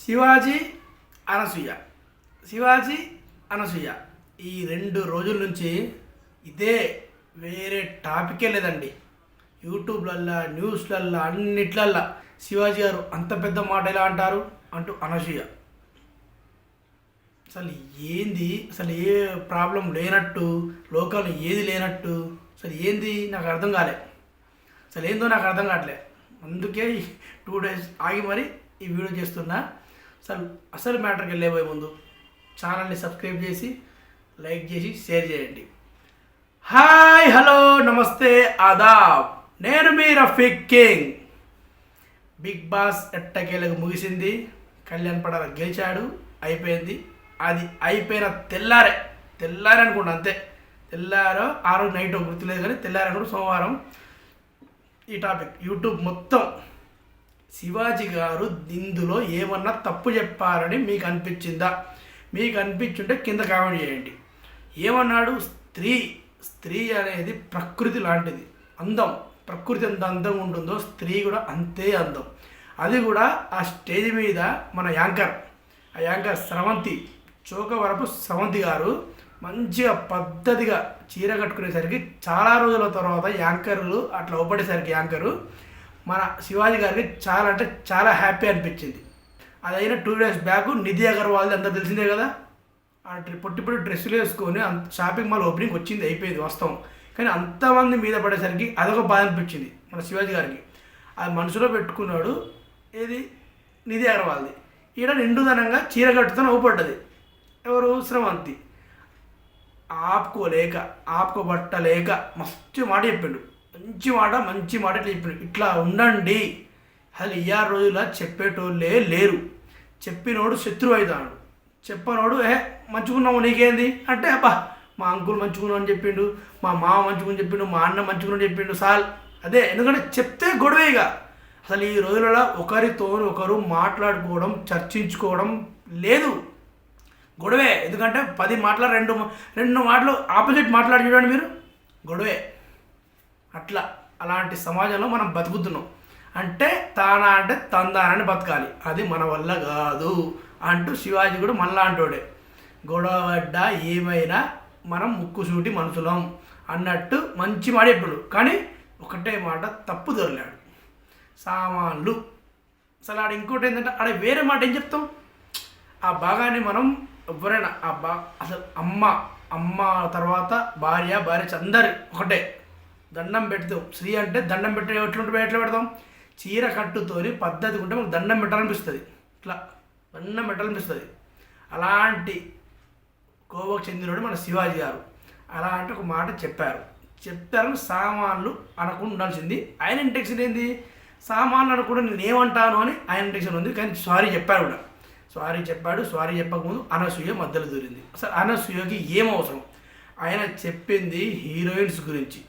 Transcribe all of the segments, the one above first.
శివాజీ అనసూయ శివాజీ అనసూయ ఈ 2 రోజుల నుంచి ఇదే, వేరే టాపికే లేదండి. యూట్యూబ్లల్లో న్యూస్లల్లో అన్నిట్లల్లో శివాజీ గారు అంత పెద్ద మాట ఎలా అంటారు అంటూ అనసూయ. అసలు ఏంది, అసలు ఏ ప్రాబ్లం లేనట్టు, లోకంలో ఏది లేనట్టు, అసలు ఏంది నాకు అర్థం కాలే. అసలు ఏందో నాకు అర్థం కావట్లే. అందుకే 2 days ఆగి మరి ఈ వీడియో చేస్తున్నా. అసలు మ్యాటర్కి వెళ్ళేపోయే ముందు ఛానల్ని సబ్స్క్రైబ్ చేసి, లైక్ చేసి, షేర్ చేయండి. హాయ్, హలో, నమస్తే, ఆదాబ్. నేను మీ రఫీక్ కింగ్. బిగ్ బాస్ ఎట్టకేలకు ముగిసింది. కళ్యాణ్ పడాల గెలిచాడు, అయిపోయింది. అది అయిపోయిన తెల్లారే అనుకుంటా, అంతే. తెల్లారో ఆ రోజు నైట్ గుర్తులేదు, కానీ తెల్లారే కూడా సోమవారం. ఈ టాపిక్ యూట్యూబ్ మొత్తం శివాజీ గారు ఇందులో ఏమన్నా తప్పు చెప్పారని మీకు అనిపించిందా? మీకు అనిపించుంటే కింద కామెంట్ చేయండి. ఏమన్నాడు? స్త్రీ అనేది ప్రకృతి లాంటిది, అందం. ప్రకృతి ఎంత అందంగా ఉంటుందో స్త్రీ కూడా అంతే అందం. అది కూడా ఆ స్టేజ్ మీద మన యాంకర్ స్రవంతి, చోకవరపు స్రవంతి గారు మంచిగా పద్ధతిగా చీర కట్టుకునేసరికి చాలా రోజుల తర్వాత యాంకర్లు అట్లా ఒప్పడేసరికి యాంకరు మన శివాజీ గారికి చాలా అంటే చాలా హ్యాపీ అనిపించింది. అదైనా 2 days బ్యాక్ నిధి అగర్వాల్ది అంతా తెలిసిందే కదా. ఆ పొట్టి డ్రెస్సులు వేసుకొని షాపింగ్ మాల్ ఓపెనింగ్ వచ్చింది, అయిపోయింది వాస్తవం. కానీ అంతమంది మీద పడేసరికి అదొక బాధ అనిపించింది మన శివాజీ గారికి. అది మనసులో పెట్టుకున్నాడు. ఏది? నిధి అగర్వాల్ది. ఈడ నిండుదనంగా చీర కట్టుతో నవ్వుపడ్డది. ఎవరు? స్రవంతి. ఆపుకోబట్టలేక మస్తు మాట చెప్పిండు. మంచి మాట ఇట్లా చెప్పిండు. ఇట్లా ఉండండి. అసలు 6 రోజుల చెప్పేటోళ్ళే లేరు. చెప్పినోడు శత్రువు అవుతాడు, చెప్పనోడు మంచుకున్నావు నీకేంది అంటే, అబ్బా మా అంకుల్ మంచుకున్నావు అని చెప్పిండు, మా మామ మంచుకుని చెప్పిండు, మా అన్న మంచుకుని చెప్పిండు సాల్. అదే, ఎందుకంటే చెప్తే గొడవేగా. అసలు ఈ రోజులలో ఒకరితో ఒకరు మాట్లాడుకోవడం, చర్చించుకోవడం లేదు, గొడవే. ఎందుకంటే 10 మాటలు 2 మాటలు ఆపోజిట్ మాట్లాడి చూడండి మీరు, గొడవే. అలాంటి సమాజంలో మనం బతుకుతున్నాం. అంటే తానా అంటే తందానని బతకాలి, అది మన వల్ల కాదు అంటూ శివాజీ కూడా మనలాంటోడే. గొడవ పడ్డా ఏమైనా మనం ముక్కుసూటి మనుషులం అన్నట్టు మంచి మాట చెప్పాడు. కానీ ఒకటే మాట తప్పు దొరలాడు, సామాన్లు. అసలు ఆడ ఇంకోటి ఏంటంటే, ఆడ వేరే మాట ఏం చెప్తాం? ఆ భాగాన్ని మనం ఎవరైనా అసలు అమ్మ తర్వాత భార్య అందరి ఒకటే. దండం పెడతాం. స్త్రీ అంటే దండం పెట్టే ఎట్లా పెడతాం? చీర కట్టుతోని పద్ధతి ఉంటే మనకు దండం పెట్టాలనిపిస్తుంది. దండం పెట్టాలనిపిస్తుంది. అలాంటి కోవకు చెందినోడు మన శివాజీ గారు. అలాంటి ఒక మాట చెప్పారు. సామాన్లు అనకుండా ఉండాల్సింది. ఆయన ఇంటెన్షన్ ఏంది? సామాన్లు అనకుండా నేనేమంటాను అని ఆయన ఇంటెన్షన్ ఉంది. కానీ సారీ చెప్పాడు. సారీ చెప్పకముందు అనసూయ మధ్యలో దూరింది. అసలు అనసూయకి ఏం అవసరం? ఆయన చెప్పింది హీరోయిన్స్ గురించి.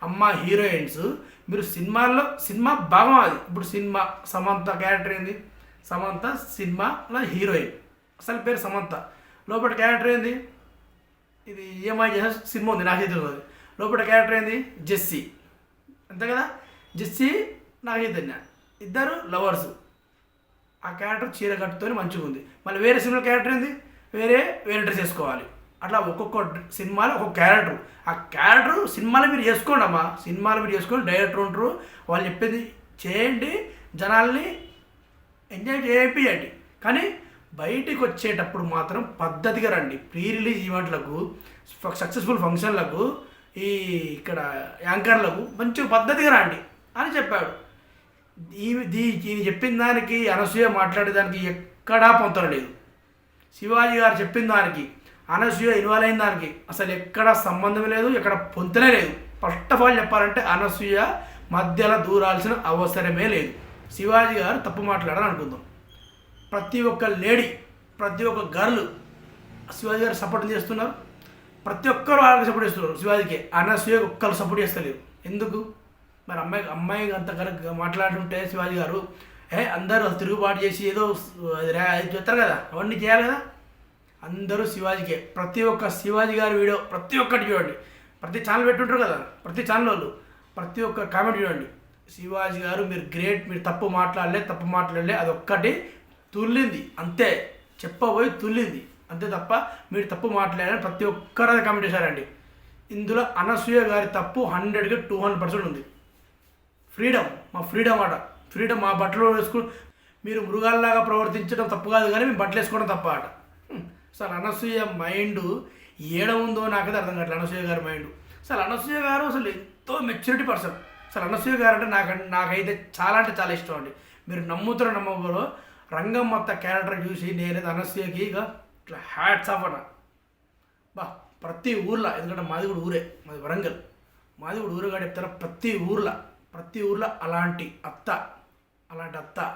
అమ్మ హీరోయిన్స్, మీరు సినిమా భాగం అది. ఇప్పుడు సినిమా సమంత క్యారెక్టర్ ఏంది? సమంత సినిమాలో హీరోయిన్, అసలు పేరు సమంత. లోపల క్యారెక్టర్ ఏంది? ఇది ఏమై చేసే సినిమా ఉంది, నాకే తెలియదు. లోపల క్యారెక్టర్ ఏంది? జెస్సీ, అంతే కదా. జెస్సీ, నాకే చైతన్య, ఇద్దరు లవర్స్. ఆ క్యారెక్టర్ చీర కట్టుతోనే మంచిగా ఉంది. మళ్ళీ వేరే సినిమా క్యారెక్టర్ ఏంది? వేరే డ్రెస్ వేసుకోవాలి. అట్లా ఒక్కొక్క సినిమాలో ఒక్కొక్క క్యారెక్టర్. ఆ క్యారెక్టర్ సినిమాలో మీరు చేసుకోండి అమ్మా. సినిమాలో మీరు చేసుకొని డైరెక్టర్ ఉంటారు, వాళ్ళు చెప్పేది చేయండి, జనాల్ని ఎంజాయ్ చేయండి. కానీ బయటికి వచ్చేటప్పుడు మాత్రం పద్ధతిగా రండి. ప్రీ రిలీజ్ ఈవెంట్లకు, సక్సెస్ఫుల్ ఫంక్షన్లకు, ఇక్కడ యాంకర్లకు మంచిగా పద్ధతిగా రండి అని చెప్పాడు. ఈయన చెప్పిన దానికి, అనసూయ మాట్లాడే దానికి ఎక్కడా పొంతలేదు. శివాజీ గారు చెప్పిన దానికి, అనసూయ ఇన్వాల్వ్ అయిన దానికి అసలు ఎక్కడ సంబంధం లేదు, ఎక్కడ పొంతనే లేదు. ఫస్ట్ ఆఫ్ ఆల్ చెప్పాలంటే అనసూయ మధ్యలో దూరాల్సిన అవసరమే లేదు. శివాజీ గారు తప్పు మాట్లాడాలని అనుకుందాం. ప్రతి ఒక్క లేడీ, ప్రతి ఒక్క గర్ల్ శివాజీ గారు సపోర్ట్ చేస్తున్నారు. ప్రతి ఒక్కరు వాళ్ళకి సపోర్ట్ చేస్తున్నారు శివాజీకి. అనసూయ ఒక్కరు సపోర్ట్ చేస్తలేరు. ఎందుకు మరి? అమ్మాయి అంత కరెక్ట్ మాట్లాడుతుంటే శివాజీ గారు అందరూ తిరుగుబాటు చేసి ఏదో చెప్తారు కదా, అవన్నీ చేయాలి కదా. అందరూ శివాజీకే. ప్రతి ఒక్క శివాజీ గారి వీడియో ప్రతి ఒక్కటి చూడండి. ప్రతి ఛానల్ పెట్టుంటారు కదా, ప్రతి ఛానల్ వాళ్ళు ప్రతి ఒక్క కామెంట్ చూడండి. శివాజీ గారు మీరు గ్రేట్, మీరు తప్పు మాట్లాడలే, అదొక్కటి తుల్లింది అంతే, చెప్పబోయి తుల్లింది అంతే తప్ప మీరు తప్పు మాట్లాడారని ప్రతి ఒక్కరు అది కామెంట్ చేశారండి. ఇందులో అనసూయ గారి తప్పు 100కి 200% ఉంది. ఫ్రీడమ్, మా ఫ్రీడమ్ ఆట, ఫ్రీడమ్ మా బట్టలు వేసుకుని మీరు మృగాల్లాగా ప్రవర్తించడం తప్పు కాదు, కానీ మేము బట్టలు వేసుకోవడం తప్ప ఆట. అసలు అనసూయ మైండ్ ఏడ ఉందో నాకైతే అర్థం కావట్లేదు. అనసూయ గారి మైండ్, అసలు అనసూయ గారు అసలు ఎంతో మెచ్యూరిటీ పర్సన్. అసలు అనసూయ గారు అంటే నాకైతే చాలా అంటే చాలా ఇష్టం అండి. మీరు నమ్ముతారో నమ్మకూడదో, రంగమ్మత్త క్యారెక్టర్ చూసి నేనైతే అనసూయకి ఇక ఇట్లా హ్యాట్స్ ఆఫ్ అన్న. బా ప్రతి ఊర్లో, ఎందుకంటే మాది కూడా ఊరే, మాది వరంగల్, మాది కూడా ఊరుగా చెప్తారా, ప్రతి ఊర్లో అలాంటి అత్త,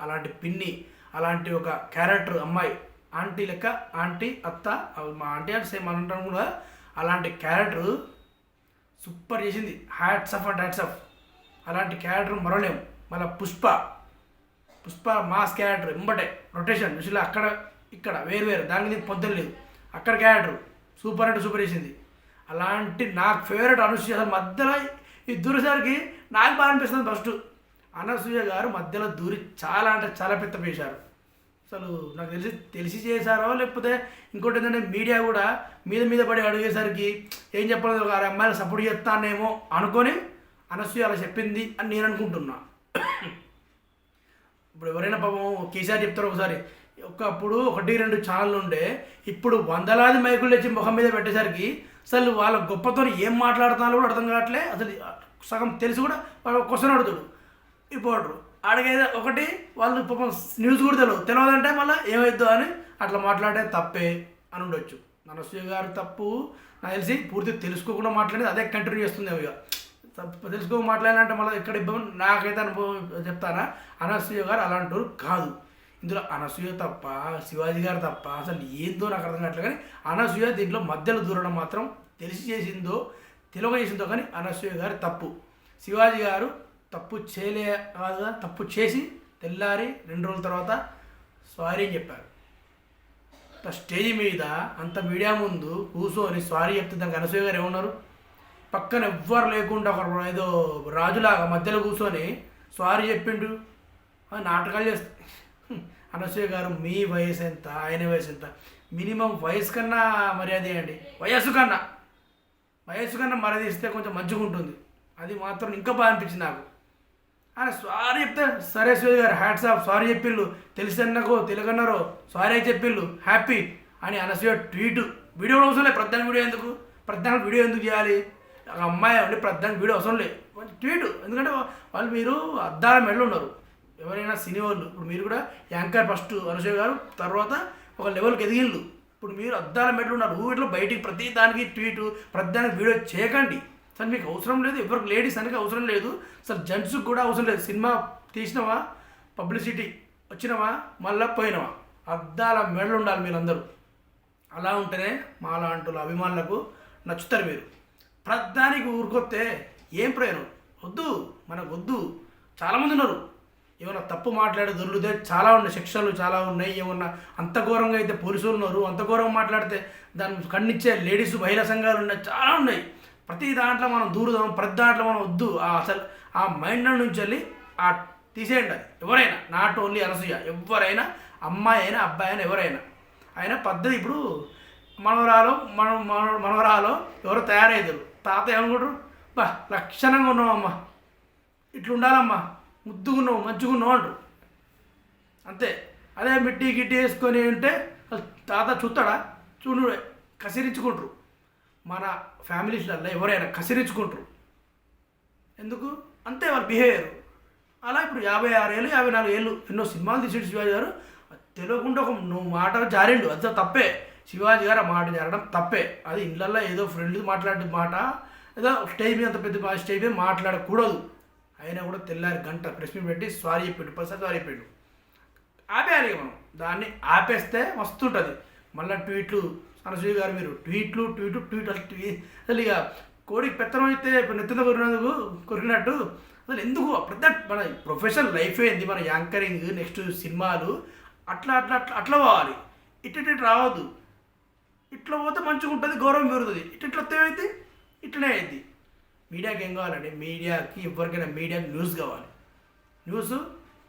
అలాంటి పిన్ని, అలాంటి ఒక క్యారెక్టర్ అమ్మాయి, ఆంటీ లెక్క, ఆంటీ అత్త, మా ఆంటీ అంటే సేమ్ అంటాం కూడా, అలాంటి క్యారెక్టర్ సూపర్ చేసింది. Hats off. అలాంటి క్యారెక్టర్ మరలేము. మళ్ళీ పుష్ప మాస్ క్యారెక్టర్ ఎంబటే రొటేషన్ విషయంలో అక్కడ ఇక్కడ వేరు దానికి దీనికి పొద్దున లేదు. అక్కడ క్యారెక్టర్ సూపర్ అంటే సూపర్ చేసింది. అలాంటి నాకు ఫేవరెట్ అనసూయ. అసలు మధ్యలో ఈ దూరేసరికి నాకు బాగా అనిపిస్తుంది. ఫస్ట్ అనసూయ గారు మధ్యలో దూరి చాలా అంటే చాలా పెద్ద పేశారు. అసలు నాకు తెలిసి చేశారో లేకపోతే ఇంకోటి ఏంటంటే మీడియా కూడా మీద పడి అడిగేసరికి ఏం చెప్పలేదు, ఒక అమ్మాయిని సపోర్ట్ చేస్తానేమో అనుకొని అనసూయ అలా చెప్పింది అని నేను అనుకుంటున్నా. ఇప్పుడు ఎవరైనా పాపం కేసీఆర్ చెప్తారు ఒకసారి, ఒకప్పుడు 1-2 ఛానళ్ళు ఉండే, ఇప్పుడు వందలాది మైకులు తెచ్చి ముఖం మీద పెట్టేసరికి అసలు వాళ్ళ గొప్పతో ఏం మాట్లాడుతున్నారో కూడా అర్థం కావట్లే. అసలు సగం తెలిసి కూడా వాళ్ళు క్వశ్చన్ అడుగుతాడు రిపోర్టరు, అడిగేది ఒకటి, వాళ్ళు పాపం న్యూస్ కూడా తెలియదంటే మళ్ళీ ఏమైద్దో అని అట్లా మాట్లాడే తప్పే అని ఉండొచ్చు. అనసూయ గారు తప్పు నాకు తెలిసి పూర్తి తెలుసుకోకుండా మాట్లాడేది అదే కంటిన్యూ చేస్తుంది. ఇక తెలుసుకో మాట్లాడాలంటే మళ్ళీ ఎక్కడ ఇబ్బంది, నాకైతే అనుభవం చెప్తానా, అనసూయ గారు అలాంటి కాదు. ఇందులో అనసూయ తప్ప, శివాజీ గారు తప్ప, అసలు ఏందో నాకు అర్థం కావట్లేదు. కానీ అనసూయ దీంట్లో మధ్యలో దూరడం మాత్రం తెలిసి చేసిందో తెలియక చేసిందో కానీ అనసూయ గారు తప్పు. శివాజీ గారు తప్పు కాదుగా, తప్పు చేసి తెల్లారి 2 రోజుల తర్వాత సారీ అని చెప్పారు. స్టేజ్ మీద అంత మీడియా ముందు కూర్చొని సారీ చెప్తే దానికి అనసూయ గారు ఏమన్నారు, పక్కన ఎవ్వరు లేకుండా ఒక ఏదో రాజులాగా మధ్యలో కూర్చొని సారీ చెప్పిండు. నాటకాలు చేస్తే అనసూయ గారు మీ వయసు ఎంత, ఆయన వయసు ఎంత, మినిమం వయసు కన్నా మర్యాద ఇవ్వండి. వయసు కన్నా మర్యాద ఇస్తే కొంచెం మంచిగా ఉంటుంది. అది మాత్రం ఇంకా బాగా అనిపించింది నాకు. ఆయన సారీ చెప్తే సరే శివాజీ గారు హ్యాట్స్ ఆఫ్, సారీ చెప్పిళ్ళు, తెలిసన్నకో తెలుగన్నారో సారీ చెప్పిళ్ళు, హ్యాపీ అని అనసూయ ట్వీట్. వీడియో అవసరం లేదు, ప్రధాన వీడియో ఎందుకు చేయాలి, ఒక అమ్మాయి అంటే ప్రధాన వీడియో అవసరం లేదు, ట్వీట్. ఎందుకంటే వాళ్ళు మీరు అద్దాల మెడలు ఉన్నారు ఎవరైనా సినీ వాళ్ళు. ఇప్పుడు మీరు కూడా యాంకర్ ఫస్ట్ అనసూయ గారు, తర్వాత ఒక లెవెల్కి ఎదిగిళ్ళు. ఇప్పుడు మీరు అద్దాల మెడలు ఉన్నారు, ఊరిలో బయటికి ప్రతి దానికి ట్వీటు, ప్రతి దానికి వీడియో చేయకండి. అసలు మీకు అవసరం లేదు, ఎవరికి లేడీస్ అనేది అవసరం లేదు, అసలు జెంట్స్కి కూడా అవసరం లేదు. సినిమా తీసినవా, పబ్లిసిటీ వచ్చినవా, మళ్ళీ పోయినవా, అద్దాల మెడలు ఉండాలి మీరందరూ. అలా ఉంటేనే మా లాంటి అభిమానులకు నచ్చుతారు. మీరు ప్రధానికి ఊరుకొస్తే ఏం ప్రయోజనం, మనకు వద్దు. చాలామంది ఉన్నారు, ఏమన్నా తప్పు మాట్లాడే దొరుకుతే చాలా ఉన్నాయి, శిక్షలు చాలా ఉన్నాయి. ఏమన్నా అంత ఘోరంగా అయితే పోలీసులు ఉన్నారు, అంత ఘోరంగా మాట్లాడితే దాన్ని ఖండించే లేడీస్ మహిళా సంఘాలు ఉన్నాయి, చాలా ఉన్నాయి. ప్రతి దాంట్లో మనం దూరుదాం, ప్రతి దాంట్లో మనం వద్దు. అసలు ఆ మైండ్ నుంచి వెళ్ళి తీసేయండి. ఎవరైనా, నాట్ ఓన్లీ అనసూయ, ఎవరైనా, అమ్మాయి అయినా అబ్బాయి అయినా ఎవరైనా. అయినా పద్ధతి ఇప్పుడు మనవరాలో ఎవరో తయారయ్యారు, తాత ఏమనుకుంటారు, బా లక్షణంగా ఉన్నావమ్మా, ఇట్లా ఉండాలమ్మా, ముద్దుగున్నావు, మంచిగున్నావు అంటారు అంతే. అదే మిట్టి గిట్టి వేసుకొని ఉంటే తాత చూస్తాడా, చూడు కసిరించుకుంటారు. మన ఫ్యామిలీస్లలో ఎవరైనా కసిరించుకుంటారు, ఎందుకు అంతే వాళ్ళ బిహేవియర్. అలా ఇప్పుడు 56 ఏళ్ళు 54 ఏళ్ళు ఎన్నో సినిమాలు తీసాడు శివాజీ గారు, తెలియకుండా ఒక మాట జారిండు, అది తప్పే. శివాజీ గారు ఆ మాట జారడం తప్పే. అది ఇళ్ళల్లో ఏదో ఫ్రెండ్స్ మాట్లాడే మాట, ఏదో స్టేజ్ మీద అంత పెద్ద స్టేజ్ మీద మాట్లాడకూడదు. అయినా కూడా తెల్లారి గంట ప్రెస్ మీట్ పెట్టి సారీ చెప్పిండు, 10 సారీ చెప్పిండు. ఆపేయాలి మనం, దాన్ని ఆపేస్తే మస్తు ఉంటుంది. మళ్ళీ ట్వీట్లు, అనసూయ గారు మీరు ట్వీట్ అసలు ఇక కోడికి పెత్తనం అయితే నెత్తిన కొరికినట్టు అసలు ఎందుకు మన ప్రొఫెషనల్ లైఫ్ ఏంది, మన యాంకరింగ్, నెక్స్ట్ సినిమాలు, అట్లా పోవాలి. ఇటు రావద్దు. ఇట్లా పోతే మంచిగా ఉంటుంది, గౌరవం పెరుగుతుంది. ఇట్లా ఏమైతే ఇట్లనే అయింది. మీడియాకి ఏం కావాలండి, మీడియాకి ఎవరికైనా మీడియాకి న్యూస్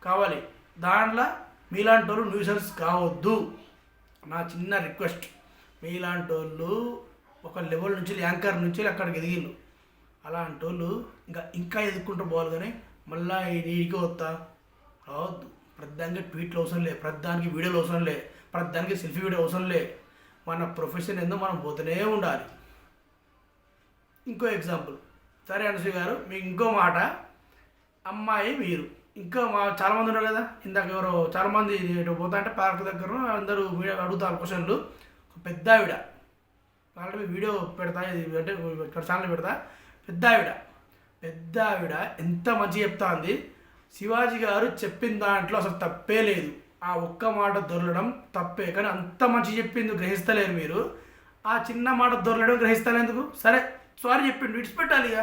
కావాలి, దాంట్లో మీలాంటి వాళ్ళు న్యూసెన్స్ కావద్దు. నా చిన్న రిక్వెస్ట్. మీలాంటి వాళ్ళు ఒక లెవెల్ నుంచి యాంకర్ నుంచి అక్కడికి ఎదిగిళ్ళు. అలాంటి వాళ్ళు ఇంకా ఎదుక్కుంటూ పోవాలి. కానీ మళ్ళీ నీడికి వస్తా రావద్దు. ప్రతిదానికి ట్వీట్లు అవసరం లే, ప్రతిదానికి వీడియోలు అవసరం లే, ప్రతిదానికి సెల్ఫీ వీడియో అవసరం లే. మన ప్రొఫెషన్ ఏందో మనం పోతూనే ఉండాలి. ఇంకో ఎగ్జాంపుల్, సరే అనసూయ గారు, మీకు ఇంకో మాట, అమ్మాయి మీరు ఇంకా చాలామంది ఉన్నారు కదా, ఇందాక ఎవరో చాలామంది పోతా అంటే పార్క్ దగ్గర అందరూ అడుగుతారు క్వశ్చన్లు. పెద్ద ఆవిడ ఆల్రెడీ వీడియో పెడతా, ఇది అంటే ఇక్కడ ఛానల్ పెడతా. పెద్ద ఆవిడ ఎంత మంచి చెప్తా ఉంది. శివాజీ గారు చెప్పిన దాంట్లో అసలు తప్పే లేదు. ఆ ఒక్క మాట దొరలడం తప్పే, కానీ అంత మంచి చెప్పింది గ్రహిస్తలేరు మీరు. ఆ చిన్న మాట దొరలడం గ్రహిస్తలేందుకు? సరే సారీ చెప్పిండు, విడిచిపెట్టాలి. ఇక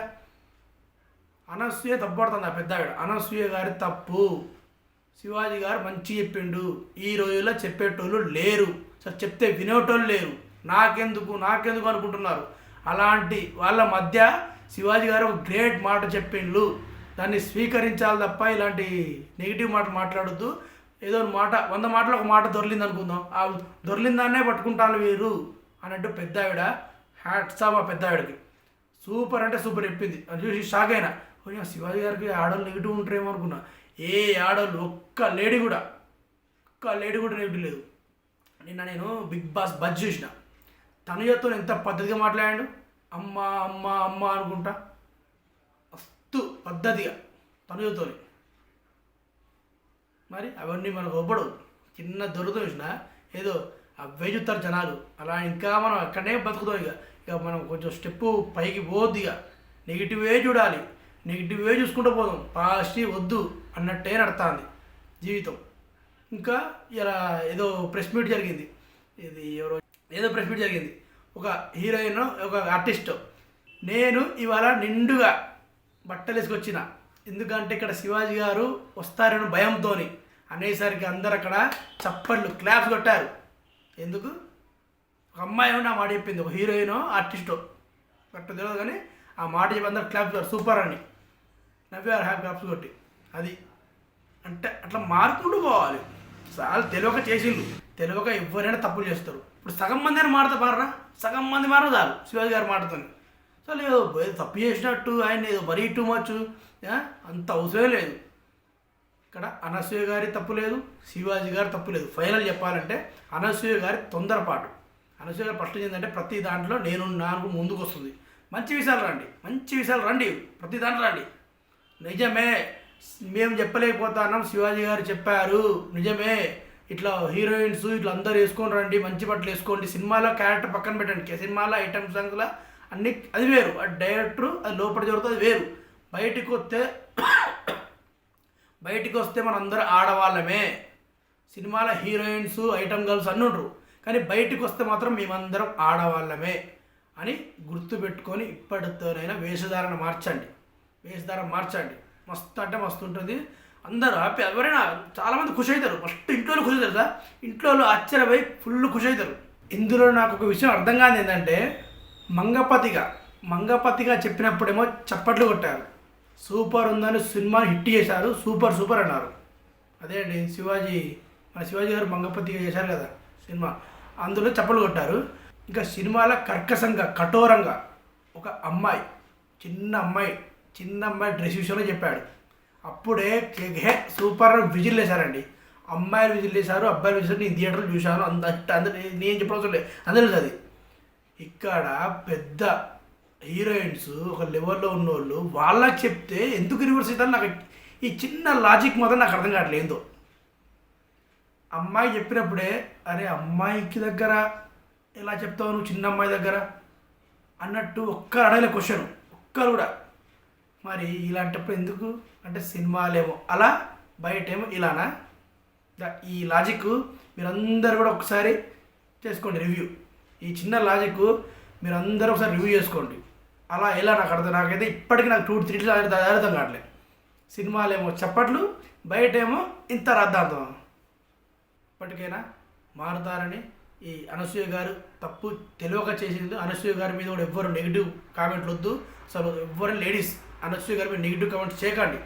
అనసూయ తప్పడుతుంది. ఆ పెద్ద ఆవిడ అనసూయ గారి తప్పు. శివాజీ గారు మంచి చెప్పిండు. ఈ రోజుల్లో చెప్పేటోళ్ళు లేరు, సరే చెప్తే వినేటోళ్ళు లేరు. నాకెందుకు అనుకుంటున్నారు. అలాంటి వాళ్ళ మధ్య శివాజీ గారు ఒక గ్రేట్ మాట చెప్పిండు. దాన్ని స్వీకరించాలి తప్ప ఇలాంటి నెగిటివ్ మాట మాట్లాడొద్దు. ఏదో మాట 100 మాటలు ఒక మాట దొరికింది అనుకుందాం, ఆ దొరికిందాన్నే పట్టుకుంటాను వీరు అన్నట్టు పెద్ద ఆవిడ. హ్యాట్స్ ఆఫ్ ఆ పెద్ద ఆవిడకి. సూపర్ అంటే సూపర్ చెప్పింది. అది చూసి షాక్ అయినా. శివాజీ గారికి ఆడవాళ్ళు నెగిటివ్ ఉంటారేమో అనుకున్నా. ఏ ఆడవాళ్ళు ఒక్క లేడీ కూడా నెగిటివ్ లేదు. నిన్న నేను బిగ్ బాస్ బజ్ చూసిన. తనుజతో ఎంత పద్ధతిగా మాట్లాడాడు. అమ్మ అమ్మ అమ్మ అనుకుంటా మస్తు పద్ధతిగా తనుజతో. మరి అవన్నీ మనకు ఒప్పడు. చిన్న దొరుకుతాం చూసిన ఏదో అవే చూస్తారు జనాలు. అలా ఇంకా మనం అక్కడనే బతుకుతాం. ఇక మనం కొంచెం స్టెప్పు పైకి పోవద్దు. ఇక నెగిటివే చూడాలి, నెగిటివే చూసుకుంటూ పోదాం. పాజిటివ్ వద్దు అన్నట్టే నడుస్తుంది జీవితం. ఇంకా ఇలా ఏదో ప్రెస్ మీట్ జరిగింది. ప్రెస్ మీట్ జరిగింది. ఒక హీరోయిన్, ఒక ఆర్టిస్ట్. నేను ఇవాళ నిండుగా బట్టలు వేసుకొచ్చిన, ఎందుకంటే ఇక్కడ శివాజీ గారు వస్తారని భయంతో అనేసరికి అందరు అక్కడ చప్పట్లు క్లాప్స్ కొట్టారు. ఎందుకు? ఒక అమ్మాయి నా మాట చెప్పింది, ఒక హీరోయిన్ ఆర్టిస్టో గట్ట తెలియదు, కానీ ఆ మాట చెప్పి అందరు క్లాప్స్ కొట్టారు, సూపర్ అని నవ్వారు, హ్యాపీ క్లాప్స్ కొట్టి. అది అంటే అట్లా మారుకుంటూ పోవాలి. చాలా తెలియక చేసిండు. తెలియక ఎవరైనా తప్పులు చేస్తారు. ఇప్పుడు సగం మంది అయినా మారరా, సగం మంది మారదు చాలు శివాజీ గారు మాటతో. అసలు ఏదో తప్పు చేసినట్టు ఆయన ఏదో మరీ టూ మచ్ అంత అవసరం లేదు. ఇక్కడ అనసూయ గారి తప్పు లేదు, శివాజీ గారి తప్పు లేదు. ఫైనల్ చెప్పాలంటే అనసూయ గారి తొందరపాటు. అనసూయ గారు ఫస్ట్ ఏంటంటే ప్రతి దాంట్లో నాకు ముందుకు వస్తుంది. మంచి విషయాలు రండి, ప్రతి దాంట్లో రండి. నిజమే, మేము చెప్పలేకపోతున్నాం, శివాజీ గారు చెప్పారు, నిజమే. ఇట్లా హీరోయిన్స్ ఇట్లా అందరు వేసుకొని రండి, మంచి బట్టలు వేసుకోండి. సినిమాలో క్యారెక్టర్ పక్కన పెట్టండి, సినిమాలో ఐటమ్ సాంగ్స్లో అన్ని అది వేరు, అది డైరెక్టరు అది లోపల జరుగుతుంది, అది వేరు. బయటికి వస్తే మన అందరూ ఆడవాళ్ళమే. సినిమాలో హీరోయిన్స్ ఐటమ్ గర్ల్స్ అన్నీ ఉండరు, కానీ బయటికి వస్తే మాత్రం మేమందరం ఆడవాళ్ళమే అని గుర్తుపెట్టుకొని ఇప్పటితోనైనా వేషధారణ మార్చండి. మస్తు అంటే మస్తు ఉంటుంది. అందరూ హ్యాపీ. ఎవరైనా చాలామంది ఖుషి అవుతారు. ఫస్ట్ ఇంట్లో ఖుషి అవుతారు సార్. ఇంట్లో ఆశ్చర్యపోయి ఫుల్ ఖుషి అవుతారు. ఇందులో నాకు ఒక విషయం అర్థం కాదు ఏంటంటే, మంగపతిగా చెప్పినప్పుడేమో చప్పట్లు కొట్టారు, సూపర్ ఉందని సినిమాని హిట్ చేశారు, సూపర్ అన్నారు. అదే అండి మన శివాజీ గారు మంగపతిగా చేశారు కదా సినిమా, అందులో చప్పట్లు కొట్టారు. ఇంకా సినిమాలో కర్కశంగా కఠోరంగా ఒక అమ్మాయి, చిన్న అమ్మాయి డ్రెస్ విషయంలో చెప్పాడు. అప్పుడే సూపర్ విజిల్ వేశారండి. అమ్మాయిలు విజిల్ వేశారు, అబ్బాయిలు విజిల్. నేను థియేటర్లో చూశాను. అందరూ నేను చెప్పడం లేదు, అందరూ అది. ఇక్కడ పెద్ద హీరోయిన్స్ ఒక లెవెల్లో ఉన్నోళ్ళు వాళ్ళకి చెప్తే ఎందుకు రివర్స్ అవుతారు? నాకు ఈ చిన్న లాజిక్ మాత్రం నాకు అర్థం కావట్లేదు. ఏందో అమ్మాయి చెప్పినప్పుడే, అరే అమ్మాయికి దగ్గర ఎలా చెప్తావు నువ్వు చిన్న అమ్మాయి దగ్గర అన్నట్టు ఒక్కరు అడగలే క్వశ్చన్, ఒక్కరు కూడా. మరి ఇలాంటప్పుడు ఎందుకు అంటే సినిమాలేమో అలా, బయటేమో ఇలానా? ఈ లాజిక్ మీరందరూ కూడా ఒకసారి చేసుకోండి రివ్యూ. ఈ చిన్న లాజిక్ మీరందరూ ఒకసారి రివ్యూ చేసుకోండి. అలా ఎలా నాకైతే ఇప్పటికీ నాకు 2-3 అర్థం కావట్లేదు. సినిమాలేమో చప్పట్లు, బయటేమో ఇంత రద్దాంతం. ఇప్పటికైనా మారుతారని. ఈ అనసూయ గారు తప్పు తెలియక చేసింది. అనసూయ గారి మీద కూడా ఎవ్వరు నెగిటివ్ కామెంట్లు వద్దు. అసలు ఎవ్వరు లేడీస్ అనసూయ గారి మీద నెగిటివ్ కామెంట్స్ చేయకండి.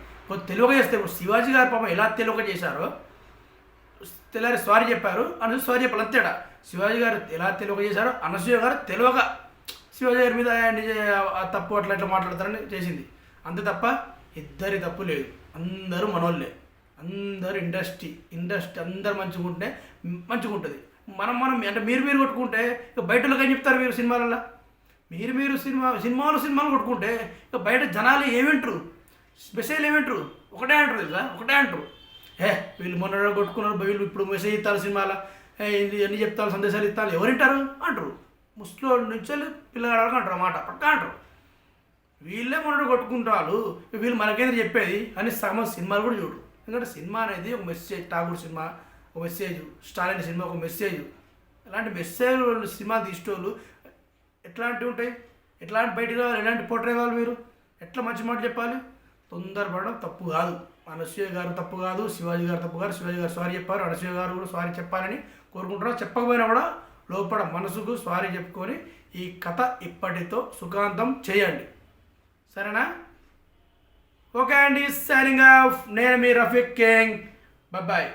తెలియక చేస్తే శివాజీ గారి పాపం ఎలా తెలియక చేశారో తెల్లారి సారీ చెప్పారు, అనసూయ సారీ చెప్పాలి అంతేడా. శివాజీ గారు ఎలా తెలియక చేశారో అనసూయ గారు తెలియక శివాజీ గారి మీద తప్పు అట్లా ఇట్లా మాట్లాడతారని చేసింది అంతే తప్ప ఇద్దరి తప్పు లేదు. అందరూ మనోళ్ళే, అందరూ ఇండస్ట్రీ అందరు మంచిగా ఉంటే మంచిగా ఉంటుంది. మనం అంటే మీరు కొట్టుకుంటే ఇక బయటలోకి ఏం చెప్తారు మీరు సినిమాలలో? మీరు సినిమాలు కొట్టుకుంటే ఇక బయట జనాలు ఏమింటారు, మెసేజ్లు ఏమింటారు? ఒకటే అంటారు కదా, ఒకటే అంటారు. వీళ్ళు మొన్న కొట్టుకున్నారు, వీళ్ళు ఇప్పుడు మెసేజ్ ఇస్తారు సినిమాలో, ఎన్ని చెప్తారు, సందేశాలు ఇస్తారు, ఎవరింటారు అంటారు. ముస్లిం నుంచి పిల్లగాడు అంటారు అన్నమాట, పక్కా అంటారు. వీళ్ళే మొన్న కొట్టుకుంటారు, వీళ్ళు మనకేంద్ర చెప్పేది అని సినిమాలు కూడా చూడరు. ఎందుకంటే సినిమా అనేది ఒక మెసేజ్, ఠాగూర్ సినిమా ఒక మెసేజ్, స్టాలిన్ సినిమా ఒక మెసేజ్. ఇలాంటి మెసేజ్ సినిమా తీసేవాళ్ళు ఎట్లాంటివి ఉంటాయి, ఎట్లాంటి బయటికి రావాలి, ఎలాంటి పోట్రే కావాలి, మీరు ఎట్లా మంచి మాట చెప్పాలి? తొందరపడడం తప్పు కాదు. అనసూయ గారు తప్పు కాదు, శివాజీ గారు తప్పు కాదు. శివాజీ గారు సారీ చెప్పారు, అనసూయ గారు కూడా సారీ చెప్పాలని కోరుకుంటున్నారు. చెప్పకపోయినా కూడా లోపల మనసుకు సారీ చెప్పుకొని ఈ కథ ఇప్పటితో సుఖాంతం చేయండి, సరేనా? ఓకే అండి, సైనింగ్ ఆఫ్. నేను మీ రఫీక్ కింగ్. బాయ్.